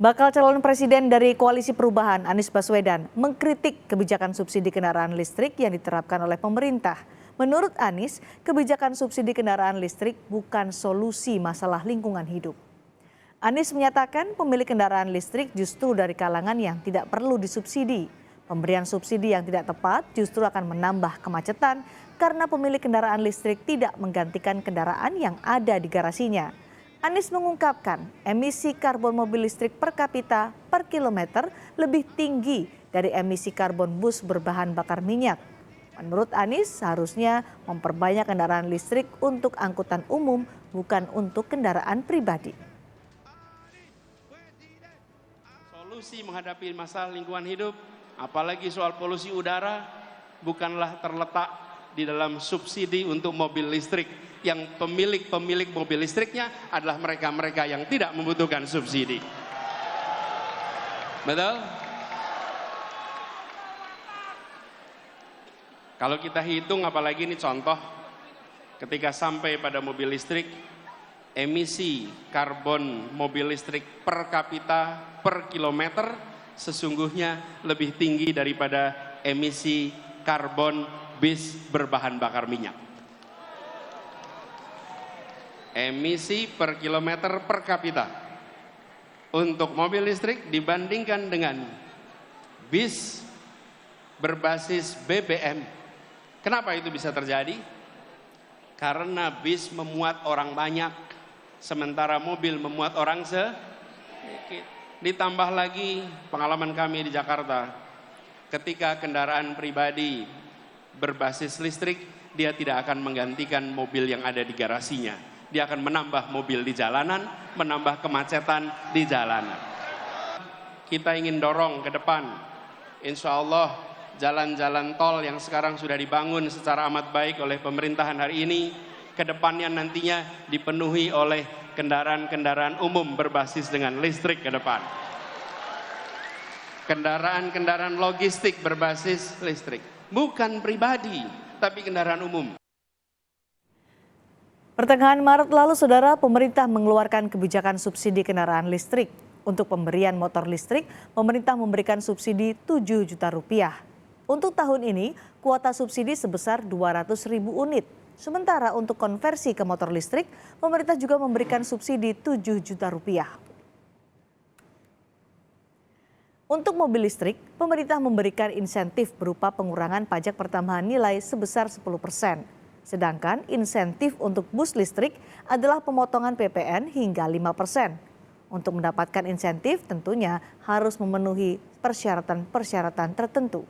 Bakal calon presiden dari Koalisi Perubahan Anies Baswedan mengkritik kebijakan subsidi kendaraan listrik yang diterapkan oleh pemerintah. Menurut Anies, kebijakan subsidi kendaraan listrik bukan solusi masalah lingkungan hidup. Anies menyatakan pemilik kendaraan listrik justru dari kalangan yang tidak perlu disubsidi. Pemberian subsidi yang tidak tepat justru akan menambah kemacetan karena pemilik kendaraan listrik tidak menggantikan kendaraan yang ada di garasinya. Anies mengungkapkan emisi karbon mobil listrik per kapita per kilometer lebih tinggi dari emisi karbon bus berbahan bakar minyak. Menurut Anies, seharusnya memperbanyak kendaraan listrik untuk angkutan umum, bukan untuk kendaraan pribadi. Solusi menghadapi masalah lingkungan hidup, apalagi soal polusi udara, bukanlah terletak di dalam subsidi untuk mobil listrik. Yang pemilik mobil listriknya adalah mereka-mereka yang tidak membutuhkan subsidi. Betul? Kalau kita hitung, apalagi ini contoh, ketika sampai pada mobil listrik, emisi karbon mobil listrik per kapita per kilometer sesungguhnya lebih tinggi daripada emisi karbon bis berbahan bakar minyak. Emisi per kilometer per kapita untuk mobil listrik dibandingkan dengan bis berbasis BBM. Kenapa itu bisa terjadi? Karena bis memuat orang banyak, sementara mobil memuat orang sedikit. Ditambah lagi pengalaman kami di Jakarta, ketika kendaraan pribadi berbasis listrik, dia tidak akan menggantikan mobil yang ada di garasinya. Dia akan menambah mobil di jalanan, menambah kemacetan di jalanan. Kita ingin dorong ke depan, insya Allah jalan-jalan tol yang sekarang sudah dibangun secara amat baik oleh pemerintahan hari ini, ke depannya nantinya dipenuhi oleh kendaraan-kendaraan umum berbasis dengan listrik ke depan. Kendaraan-kendaraan logistik berbasis listrik, bukan pribadi, tapi kendaraan umum. Pertengahan Maret lalu, Saudara, pemerintah mengeluarkan kebijakan subsidi kendaraan listrik. Untuk pemberian motor listrik, pemerintah memberikan subsidi 7 juta rupiah. Untuk tahun ini, kuota subsidi sebesar 200.000 unit. Sementara untuk konversi ke motor listrik, pemerintah juga memberikan subsidi 7 juta rupiah. Untuk mobil listrik, pemerintah memberikan insentif berupa pengurangan pajak pertambahan nilai sebesar 10%. Sedangkan insentif untuk bus listrik adalah pemotongan PPN hingga 5%. Untuk mendapatkan insentif tentunya harus memenuhi persyaratan-persyaratan tertentu.